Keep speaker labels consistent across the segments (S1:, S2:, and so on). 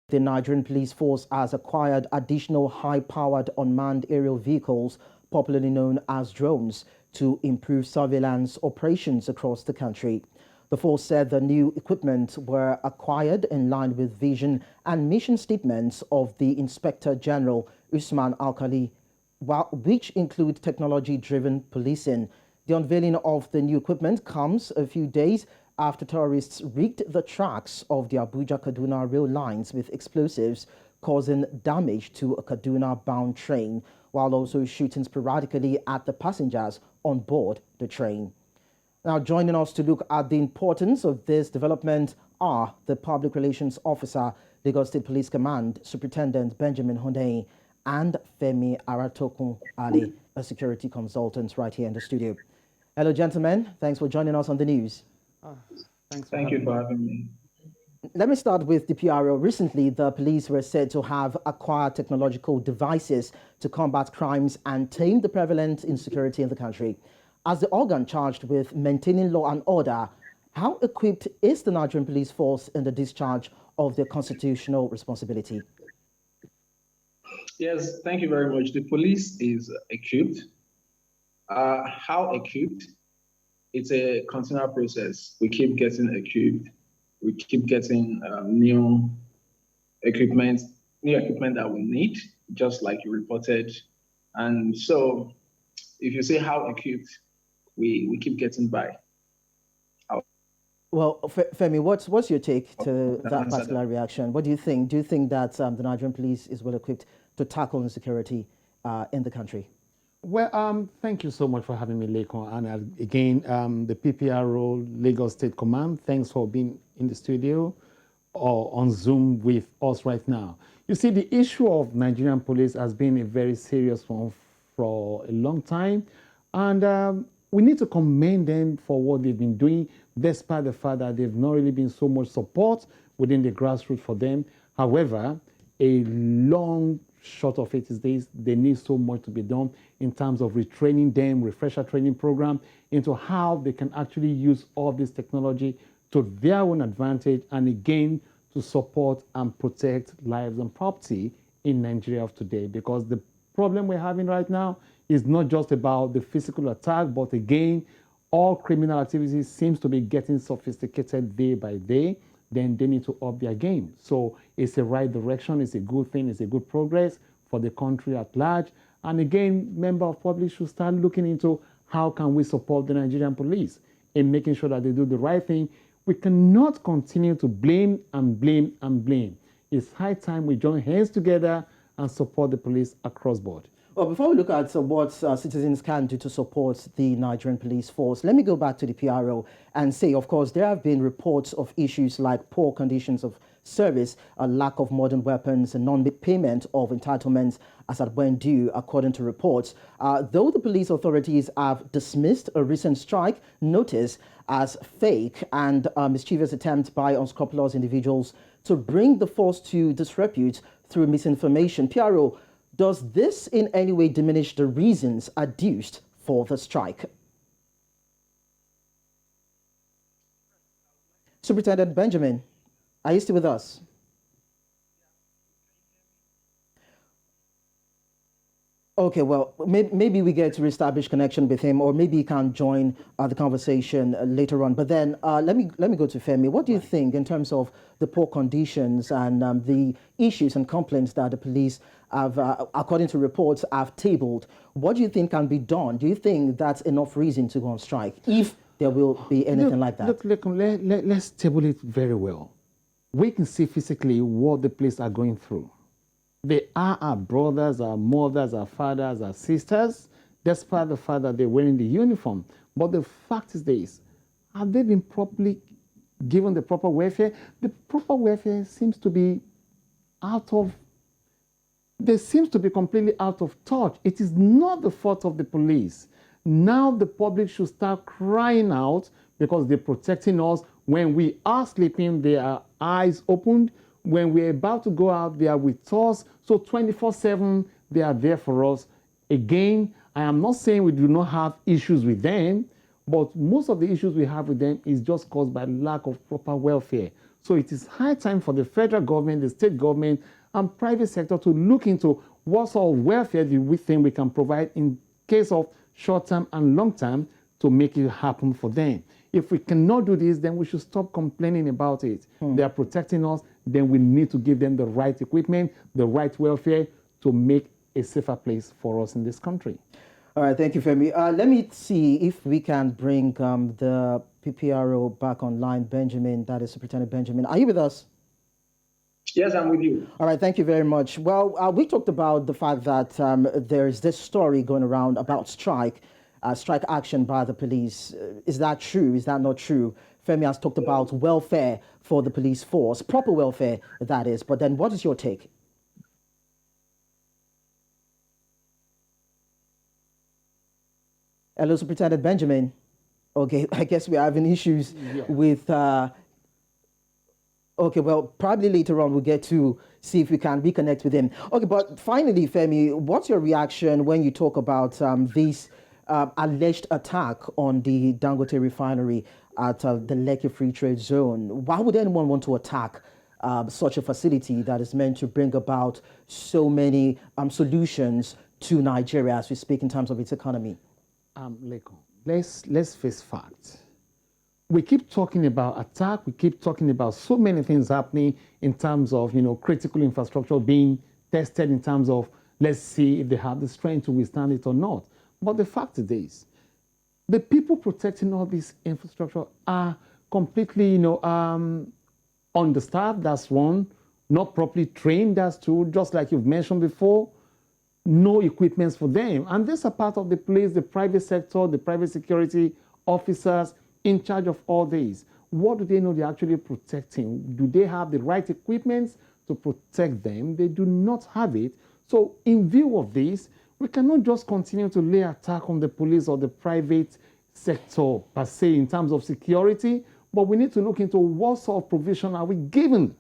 S1: The Nigerian Police Force has acquired additional high-powered unmanned aerial vehicles, popularly known as drones, to improve surveillance operations across the country. The force said the new equipment were acquired in line with vision and mission statements of the Inspector General Usman Alkali, which include technology-driven policing. The unveiling of the new equipment comes a few days after terrorists rigged the tracks of the Abuja-Kaduna rail lines with explosives, causing damage to a Kaduna-bound train, while also shooting sporadically at the passengers on board the train. Now, joining us to look at the importance of this development are the Public Relations Officer, Lagos State Police Command, Superintendent Benjamin Hundeyin, and Femi Aratokun Ale, a security consultant right here in the studio. Hello, gentlemen. Thanks for joining us on the news.
S2: Thank you for having me.
S1: Let me start with the PRO. Recently, the police were said to have acquired technological devices to combat crimes and tame the prevalent insecurity in the country. As the organ charged with maintaining law and order, how equipped is the Nigerian Police Force in the discharge of their constitutional responsibility?
S2: Yes, thank you very much. The police is equipped. How equipped? It's a continual process. We keep getting equipped. We keep getting new equipment that we need, just like you reported. And so if you say how equipped, we keep getting by.
S1: Well, Femi, what's your take to that particular reaction? What do you think? Do you think that the Nigerian police is well equipped to tackle insecurity in the country?
S3: Well, thank you so much for having me, Lekan. And again, the PPRO Lagos State Command, thanks for being in the studio or on Zoom with us right now. You see, the issue of Nigerian police has been a very serious one for a long time. And we need to commend them for what they've been doing, despite the fact that they've not really been so much support within the grassroots for them. However, a long short of it is this: they need so much to be done in terms of retraining them, refresher training program into how they can actually use all this technology to their own advantage, and again to support and protect lives and property in Nigeria of today. Because the problem we're having right now is not just about the physical attack, but again, all criminal activities seems to be getting sophisticated day by day. Then they need to up their game. So it's the right direction, it's a good thing, it's a good progress for the country at large. And again, member of public should start looking into how can we support the Nigerian police in making sure that they do the right thing. We cannot continue to blame and blame and blame. It's high time we join hands together and support the police across board.
S1: Well, before we look at what citizens can do to support the Nigerian Police Force, let me go back to the PRO and say, of course, there have been reports of issues like poor conditions of service, a lack of modern weapons, and non-payment of entitlements as at when due, according to reports. Though the police authorities have dismissed a recent strike notice as fake and a mischievous attempt by unscrupulous individuals to bring the force to disrepute through misinformation, PRO, does this in any way diminish the reasons adduced for the strike? Superintendent Benjamin, are you still with us? Okay, well, maybe we get to reestablish connection with him, or maybe he can join the conversation later on. But then let me go to Femi. What do you think in terms of the poor conditions and the issues and complaints that the police have, according to reports, have tabled? What do you think can be done? Do you think that's enough reason to go on strike, if there will be anything like that?
S3: Look, let's table it very well. We can see physically what the police are going through. They are our brothers, our mothers, our fathers, our sisters, despite the fact that they're wearing the uniform. But the fact is this: have they been properly given the proper welfare? The proper welfare seems to be completely out of touch. It is not the fault of the police. Now the public should start crying out because they're protecting us. When we are sleeping, their eyes opened. When we're about to go out, they are with us. So 24/7, they are there for us. Again, I am not saying we do not have issues with them, but most of the issues we have with them is just caused by lack of proper welfare. So it is high time for the federal government, the state government, and private sector to look into what sort of welfare do we think we can provide in case of short-term and long-term to make it happen for them. If we cannot do this, then we should stop complaining about it. They are protecting us, then we need to give them the right equipment, the right welfare to make a safer place for us in this country.
S1: All right, thank you, Femi. Let me see if we can bring the PPRO back online. Benjamin, that is Superintendent Benjamin. Are you with us?
S2: Yes, I'm with you.
S1: All right, thank you very much. Well, we talked about the fact that there's this story going around about strike action by the police. Is that true? Is that not true? Femi has talked about welfare for the police force, proper welfare, that is. But then what is your take? Hello, Superintendent Benjamin. Okay, I guess we're having issues with... Okay, well, probably later on we'll get to see if we can reconnect with him. Okay, but finally, Femi, what's your reaction when you talk about this alleged attack on the Dangote refinery at the Lekki Free Trade Zone? Why would anyone want to attack such a facility that is meant to bring about so many solutions to Nigeria as we speak in terms of its economy?
S3: Lekan, let's face facts. We keep talking about attack. We keep talking about so many things happening in terms of, critical infrastructure being tested in terms of, let's see if they have the strength to withstand it or not. But the fact is this, the people protecting all this infrastructure are completely, understaffed, that's one, not properly trained, that's two, just like you've mentioned before, no equipments for them. And this is a part of the police, the private sector, the private security officers in charge of all these. What do they know they're actually protecting? Do they have the right equipment to protect them? They do not have it. So in view of this, we cannot just continue to lay attack on the police or the private sector per se in terms of security, but we need to look into what sort of provision are we giving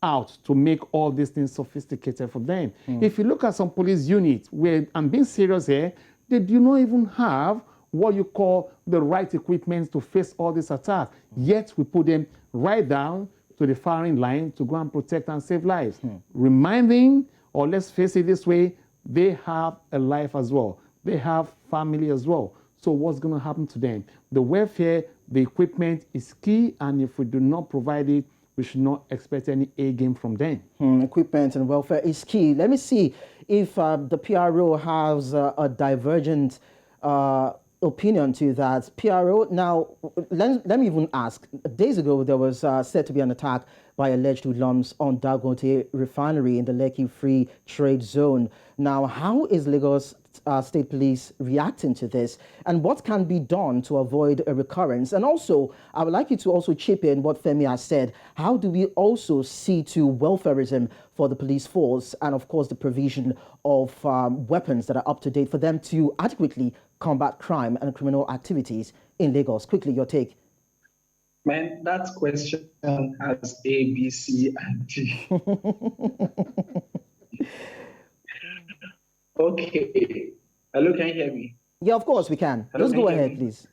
S3: out to make all these things sophisticated for them. If you look at some police units, where I'm being serious here, they do not even have what you call the right equipment to face all this attack. Yet we put them right down to the firing line to go and protect and save lives. Reminding, or let's face it this way, they have a life as well. They have family as well. So what's going to happen to them? The welfare, the equipment is key, and if we do not provide it, we should not expect any A game from them.
S1: Equipment and welfare is key. Let me see if the PRO has a divergent opinion to that. PRO, now, let me even ask. Days ago, there was said to be an attack by alleged hoodlums on Dangote refinery in the Lekki Free Trade Zone. Now, how is Lagos State Police reacting to this, and what can be done to avoid a recurrence? And also, I would like you to also chip in what Femi has said. How do we also see to welfareism for the police force, and of course the provision of weapons that are up to date for them to adequately combat crime and criminal activities in Lagos? Quickly, your take.
S2: Man, that question has A, B, C, and D. Okay. Hello, can you hear me?
S1: Yeah, of course we can.
S2: Hello,
S1: Just go ahead, please.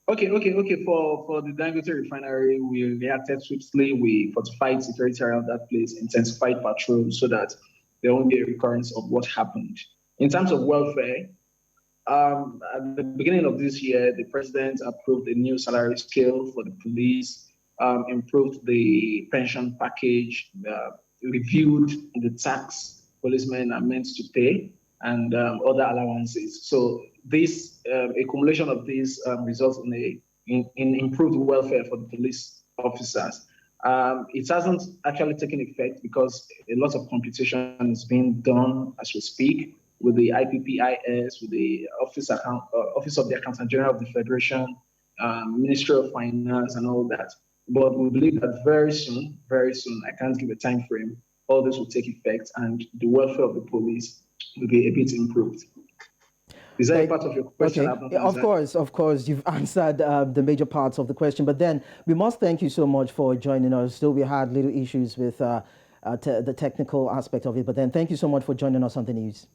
S2: Okay. For the Dangote refinery, we reacted swiftly. We fortified security around that place, intensified patrols so that there won't be a recurrence of what happened. In terms of welfare, at the beginning of this year, the president approved a new salary scale for the police, improved the pension package, reviewed the tax policemen are meant to pay, and other allowances. So this accumulation of these results in improved welfare for the police officers. It hasn't actually taken effect because a lot of computation is being done as we speak with the IPPIS, with the Office of the Accountant General of the Federation, Ministry of Finance, and all that. But we believe that very soon, I can't give a time frame, all this will take effect and the welfare of the police will be a bit improved. Is that a part of your question?
S1: Okay. Of course, you've answered the major parts of the question, but then we must thank you so much for joining us. Still, we had little issues with the technical aspect of it, but then thank you so much for joining us on the news.